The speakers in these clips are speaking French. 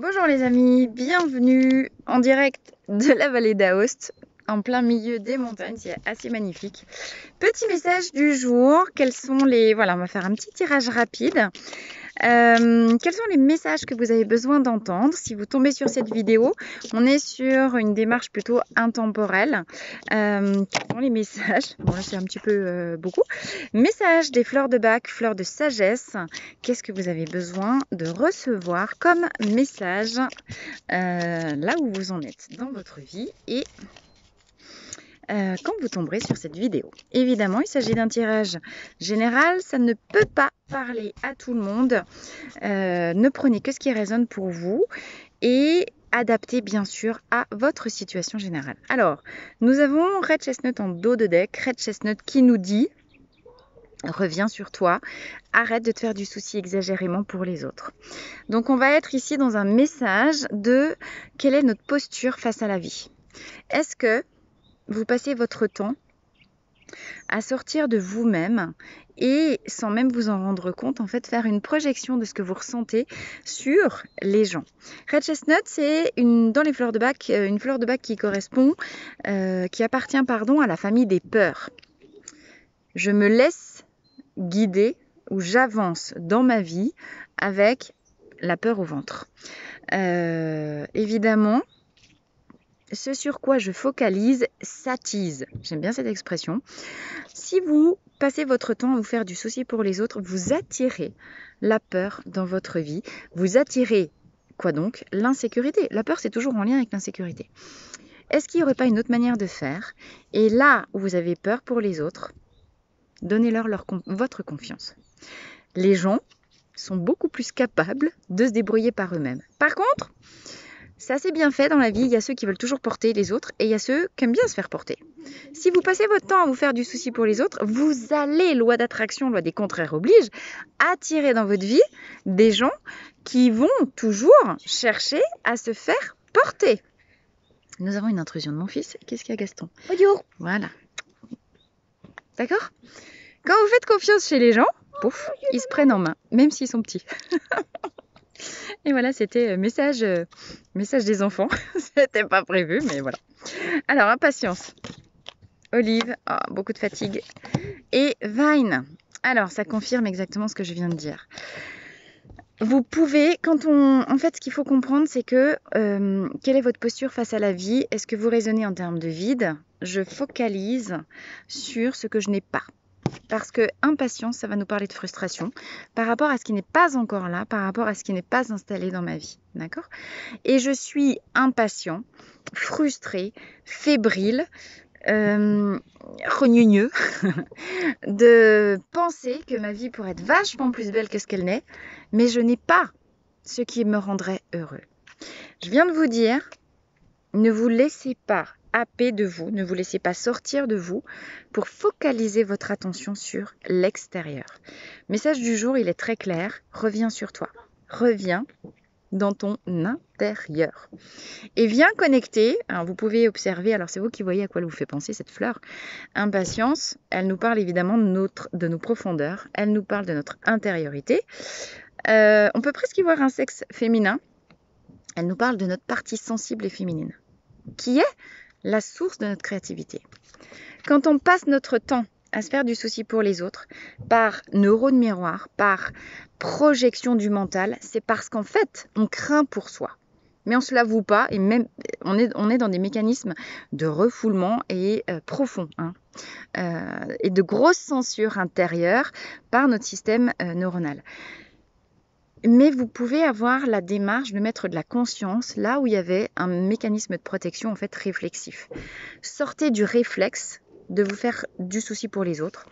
Bonjour les amis, bienvenue en direct de la vallée d'Aoste, en plein milieu des montagnes, c'est assez magnifique. Petit message du jour, quels sont les... Voilà, on va faire un petit tirage rapide. Quels sont les messages que vous avez besoin d'entendre si vous tombez sur cette vidéo? On est sur une démarche plutôt intemporelle. Quels sont les messages? Bon là c'est un petit peu beaucoup. Message des fleurs de bac, fleurs de sagesse. Qu'est-ce que vous avez besoin de recevoir comme message là où vous en êtes dans votre vie et quand vous tomberez sur cette vidéo. Évidemment, il s'agit d'un tirage général, ça ne peut pas parler à tout le monde. Ne prenez que ce qui résonne pour vous et adaptez bien sûr à votre situation générale. Alors, nous avons Red Chestnut en dos de deck, Red Chestnut qui nous dit reviens sur toi, arrête de te faire du souci exagérément pour les autres. Donc on va être ici dans un message de quelle est notre posture face à la vie. Est-ce que vous passez votre temps à sortir de vous-même et sans même vous en rendre compte, en fait, faire une projection de ce que vous ressentez sur les gens. Red Chestnut, c'est dans les fleurs de bac, une fleur de bac qui correspond, qui appartient, à la famille des peurs. Je me laisse guider ou j'avance dans ma vie avec la peur au ventre. Évidemment, ce sur quoi je focalise s'attise. J'aime bien cette expression. Si vous passez votre temps à vous faire du souci pour les autres, vous attirez la peur dans votre vie. Vous attirez quoi donc? L'insécurité. La peur, c'est toujours en lien avec l'insécurité. Est-ce qu'il n'y aurait pas une autre manière de faire? Et là où vous avez peur pour les autres, donnez-leur votre confiance. Les gens sont beaucoup plus capables de se débrouiller par eux-mêmes. Par contre, c'est assez bien fait dans la vie, il y a ceux qui veulent toujours porter les autres et il y a ceux qui aiment bien se faire porter. Si vous passez votre temps à vous faire du souci pour les autres, vous allez, loi d'attraction, loi des contraires oblige, attirer dans votre vie des gens qui vont toujours chercher à se faire porter. Nous avons une intrusion de mon fils. Qu'est-ce qu'il y a, Gaston? Bonjour. Voilà. D'accord? Quand vous faites confiance chez les gens, pouf, ils se prennent en main, même s'ils sont petits. Et voilà, c'était message des enfants. C'était pas prévu, mais voilà. Alors, impatience. Olive, beaucoup de fatigue. Et Vine. Alors, ça confirme exactement ce que je viens de dire. Vous pouvez, en fait, ce qu'il faut comprendre, c'est que quelle est votre posture face à la vie? Est-ce que vous raisonnez en termes de vide? Je focalise sur ce que je n'ai pas. Parce que impatience, ça va nous parler de frustration par rapport à ce qui n'est pas encore là, par rapport à ce qui n'est pas installé dans ma vie. D'accord? Et je suis impatient, frustré, fébrile, regnougneux de penser que ma vie pourrait être vachement plus belle que ce qu'elle n'est, mais je n'ai pas ce qui me rendrait heureux. Je viens de vous dire, ne vous laissez pas happer de vous, ne vous laissez pas sortir de vous pour focaliser votre attention sur l'extérieur. Message du jour, il est très clair, reviens sur toi, reviens dans ton intérieur. Et viens connecter, alors vous pouvez observer, alors c'est vous qui voyez à quoi elle vous fait penser cette fleur. Impatience, elle nous parle évidemment de nos profondeurs, elle nous parle de notre intériorité. On peut presque y voir un sexe féminin, elle nous parle de notre partie sensible et féminine, qui est la source de notre créativité. Quand on passe notre temps à se faire du souci pour les autres, par neurones miroirs, par projection du mental, c'est parce qu'en fait, on craint pour soi. Mais on ne se l'avoue pas, et même on est dans des mécanismes de refoulement et profonds, et de grosse censure intérieure par notre système neuronal. Mais vous pouvez avoir la démarche de mettre de la conscience là où il y avait un mécanisme de protection en fait réflexif. Sortez du réflexe de vous faire du souci pour les autres.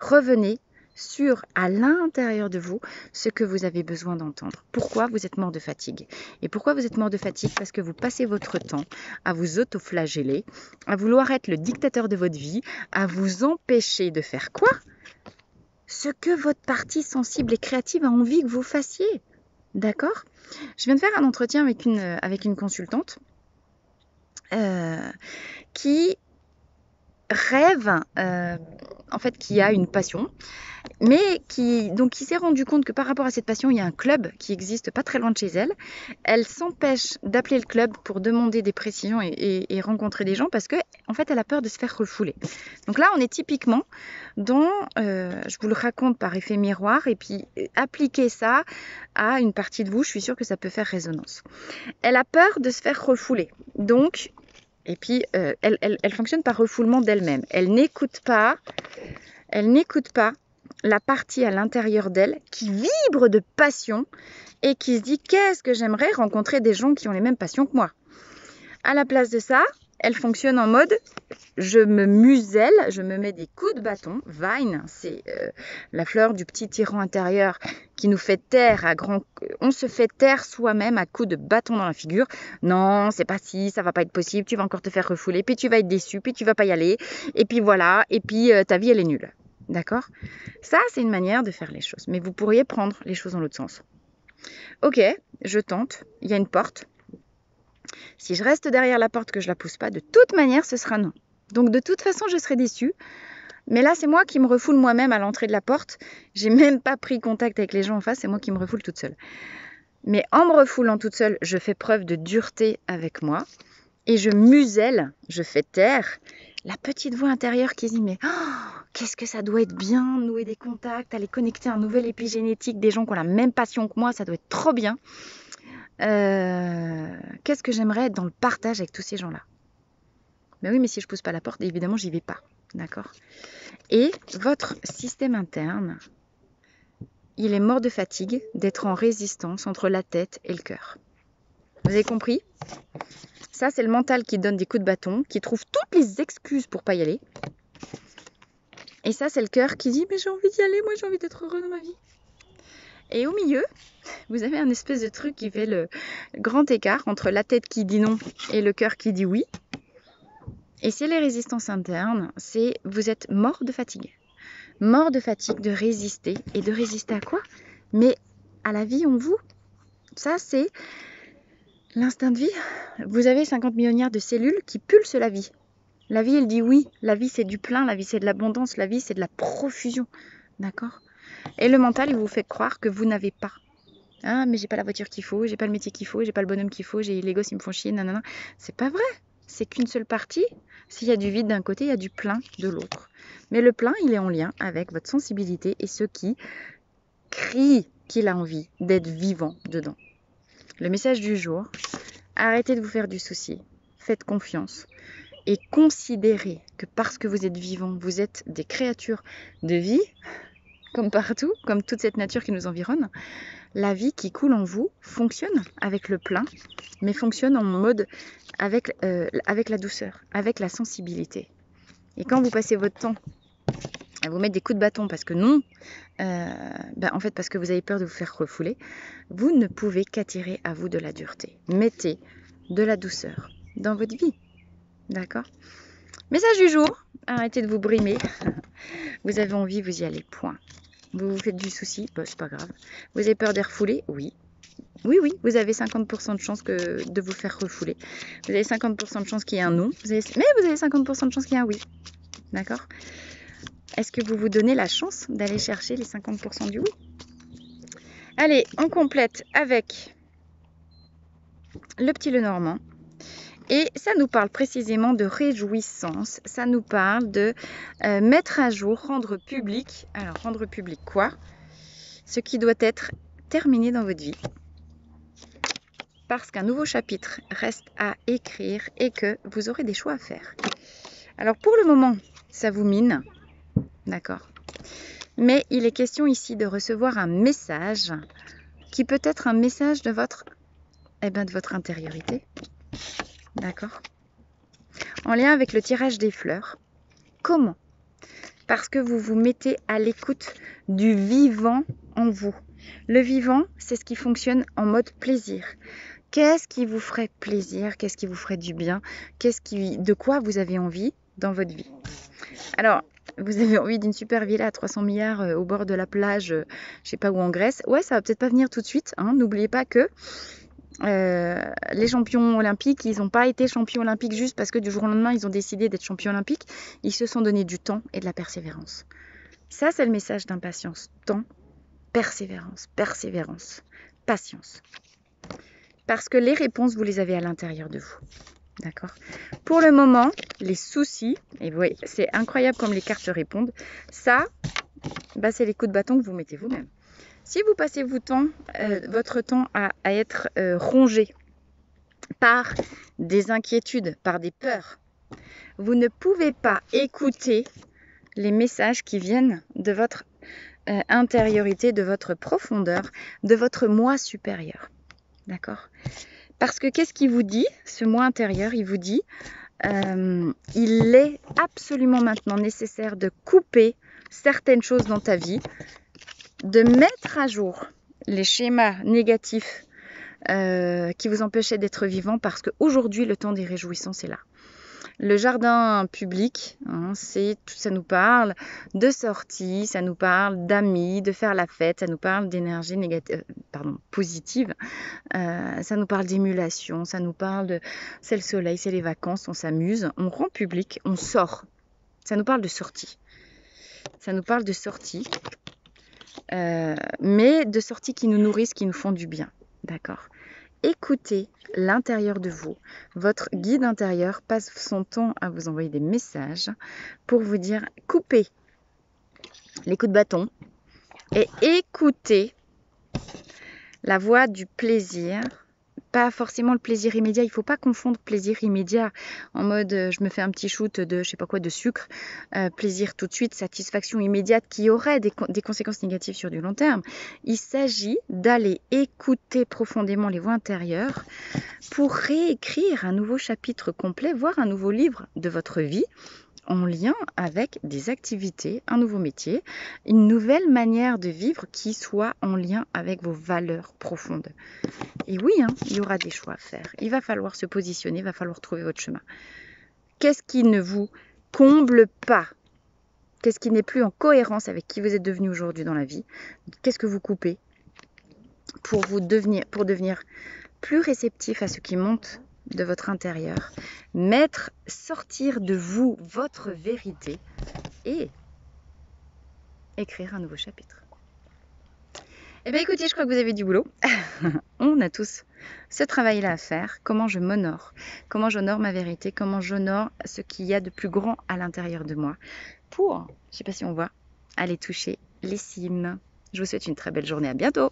Revenez sur, à l'intérieur de vous, ce que vous avez besoin d'entendre. Pourquoi vous êtes mort de fatigue? Et pourquoi vous êtes mort de fatigue? Parce que vous passez votre temps à vous autoflageller, à vouloir être le dictateur de votre vie, à vous empêcher de faire quoi? Ce que votre partie sensible et créative a envie que vous fassiez. D'accord? Je viens de faire un entretien avec une consultante qui rêve, en fait, qui a une passion, mais qui s'est rendu compte que par rapport à cette passion, il y a un club qui existe pas très loin de chez elle. Elle s'empêche d'appeler le club pour demander des précisions et rencontrer des gens parce que, en fait, elle a peur de se faire refouler. Donc là, on est typiquement dans, je vous le raconte par effet miroir, et puis appliquer ça à une partie de vous, je suis sûre que ça peut faire résonance. Elle a peur de se faire refouler. Donc, et puis, elle fonctionne par refoulement d'elle-même. Elle n'écoute pas la partie à l'intérieur d'elle qui vibre de passion et qui se dit qu'est-ce que j'aimerais rencontrer des gens qui ont les mêmes passions que moi. À la place de ça, elle fonctionne en mode je me muselle, je me mets des coups de bâton. Vine, c'est la fleur du petit tyran intérieur qui nous fait taire à grand. On se fait taire soi-même à coups de bâton dans la figure. Non, c'est pas si, ça va pas être possible. Tu vas encore te faire refouler, puis tu vas être déçu, puis tu vas pas y aller. Et puis voilà, et puis ta vie elle est nulle. D'accord? Ça, c'est une manière de faire les choses. Mais vous pourriez prendre les choses dans l'autre sens. Ok, je tente. Il y a une porte. Si je reste derrière la porte, que je la pousse pas, de toute manière, ce sera non. Donc de toute façon, je serai déçue. Mais là, c'est moi qui me refoule moi-même à l'entrée de la porte. J'ai même pas pris contact avec les gens en face. C'est moi qui me refoule toute seule. Mais en me refoulant toute seule, je fais preuve de dureté avec moi. Et je muselle, je fais taire la petite voix intérieure qui dit mais qu'est-ce que ça doit être bien, nouer des contacts, aller connecter un nouvel épigénétique, des gens qui ont la même passion que moi, ça doit être trop bien. Qu'est-ce que j'aimerais être dans le partage avec tous ces gens-là. Ben oui, mais si je pousse pas la porte, évidemment, j'y vais pas. D'accord? Et votre système interne, il est mort de fatigue d'être en résistance entre la tête et le cœur. Vous avez compris? Ça, c'est le mental qui donne des coups de bâton, qui trouve toutes les excuses pour pas y aller. Et ça, c'est le cœur qui dit « mais j'ai envie d'y aller, moi j'ai envie d'être heureux dans ma vie ». Et au milieu, vous avez un espèce de truc qui fait le grand écart entre la tête qui dit non et le cœur qui dit oui. Et c'est les résistances internes, c'est vous êtes mort de fatigue. Mort de fatigue de résister. Et de résister à quoi? Mais à la vie en vous. Ça, c'est l'instinct de vie. Vous avez 50 milliards de cellules qui pulsent la vie. La vie, elle dit oui. La vie, c'est du plein. La vie, c'est de l'abondance. La vie, c'est de la profusion. D'accord? Et le mental, il vous fait croire que vous n'avez pas. Ah, mais j'ai pas la voiture qu'il faut, j'ai pas le métier qu'il faut, j'ai pas le bonhomme qu'il faut, j'ai les gosses, ils me font chier, nanana. C'est pas vrai. C'est qu'une seule partie. S'il y a du vide d'un côté, il y a du plein de l'autre. Mais le plein, il est en lien avec votre sensibilité et ce qui crie qu'il a envie d'être vivant dedans. Le message du jour, arrêtez de vous faire du souci. Faites confiance. Et considérez que parce que vous êtes vivant, vous êtes des créatures de vie, comme partout, comme toute cette nature qui nous environne. La vie qui coule en vous fonctionne avec le plein, mais fonctionne en mode avec la douceur, avec la sensibilité. Et quand vous passez votre temps à vous mettre des coups de bâton parce que non, en fait parce que vous avez peur de vous faire refouler, vous ne pouvez qu'attirer à vous de la dureté. Mettez de la douceur dans votre vie. D'accord? Message du jour, arrêtez de vous brimer. Vous avez envie, vous y allez, point. Vous vous faites du souci, c'est pas grave. Vous avez peur d'être refoulé? Oui. Oui, vous avez 50% de chance de vous faire refouler. Vous avez 50% de chance qu'il y ait un non, mais vous avez 50% de chance qu'il y ait un oui. D'accord? Est-ce que vous vous donnez la chance d'aller chercher les 50% du oui? Allez, on complète avec le petit Lenormand. Et ça nous parle précisément de réjouissance, ça nous parle de mettre à jour, rendre public. Alors, rendre public quoi? Ce qui doit être terminé dans votre vie. Parce qu'un nouveau chapitre reste à écrire et que vous aurez des choix à faire. Alors, pour le moment, ça vous mine, d'accord? Mais il est question ici de recevoir un message qui peut être un message de votre intériorité. D'accord? En lien avec le tirage des fleurs. Comment? Parce que vous vous mettez à l'écoute du vivant en vous. Le vivant, c'est ce qui fonctionne en mode plaisir. Qu'est-ce qui vous ferait plaisir? Qu'est-ce qui vous ferait du bien? De quoi vous avez envie dans votre vie? Alors, vous avez envie d'une super villa à 300 milliards au bord de la plage, je sais pas où en Grèce. Ouais, ça va peut-être pas venir tout de suite. Hein. N'oubliez pas que les champions olympiques, ils n'ont pas été champions olympiques juste parce que du jour au lendemain, ils ont décidé d'être champions olympiques. Ils se sont donné du temps et de la persévérance. Ça, c'est le message d'impatience. Temps, persévérance, patience. Parce que les réponses, vous les avez à l'intérieur de vous. D'accord? Pour le moment, les soucis, et vous voyez, c'est incroyable comme les cartes répondent. Ça, c'est les coups de bâton que vous mettez vous-même. Si vous passez votre temps à être rongé par des inquiétudes, par des peurs, vous ne pouvez pas écouter les messages qui viennent de votre intériorité, de votre profondeur, de votre moi supérieur. D'accord? Parce que qu'est-ce qu'il vous dit, ce moi intérieur? Il vous dit, il est absolument maintenant nécessaire de couper certaines choses dans ta vie, de mettre à jour les schémas négatifs qui vous empêchaient d'être vivant, parce qu'aujourd'hui, le temps des réjouissances est là. Le jardin public, ça nous parle de sorties, ça nous parle d'amis, de faire la fête, ça nous parle d'énergie positive, ça nous parle d'émulation, ça nous parle de c'est le soleil, c'est les vacances, on s'amuse, on rend public, on sort. Ça nous parle de sorties. Ça nous parle de sorties, mais de sorties qui nous nourrissent, qui nous font du bien. D'accord ? Écoutez l'intérieur de vous. Votre guide intérieur passe son temps à vous envoyer des messages pour vous dire coupez les coups de bâton et écoutez la voix du plaisir. Pas forcément le plaisir immédiat, il ne faut pas confondre plaisir immédiat en mode je me fais un petit shoot de je sais pas quoi de sucre, plaisir tout de suite, satisfaction immédiate qui aurait des conséquences négatives sur du long terme. Il s'agit d'aller écouter profondément les voix intérieures pour réécrire un nouveau chapitre complet, voire un nouveau livre de votre vie en lien avec des activités, un nouveau métier, une nouvelle manière de vivre qui soit en lien avec vos valeurs profondes. Et oui, il y aura des choix à faire. Il va falloir se positionner, il va falloir trouver votre chemin. Qu'est-ce qui ne vous comble pas? Qu'est-ce qui n'est plus en cohérence avec qui vous êtes devenu aujourd'hui dans la vie? Qu'est-ce que vous coupez pour devenir plus réceptif à ce qui monte de votre intérieur, sortir de vous votre vérité et écrire un nouveau chapitre. Eh bien écoutez, je crois que vous avez du boulot. On a tous ce travail-là à faire. Comment je m'honore? Comment j'honore ma vérité? Comment j'honore ce qu'il y a de plus grand à l'intérieur de moi pour, je ne sais pas si on voit, aller toucher les cimes. Je vous souhaite une très belle journée. À bientôt.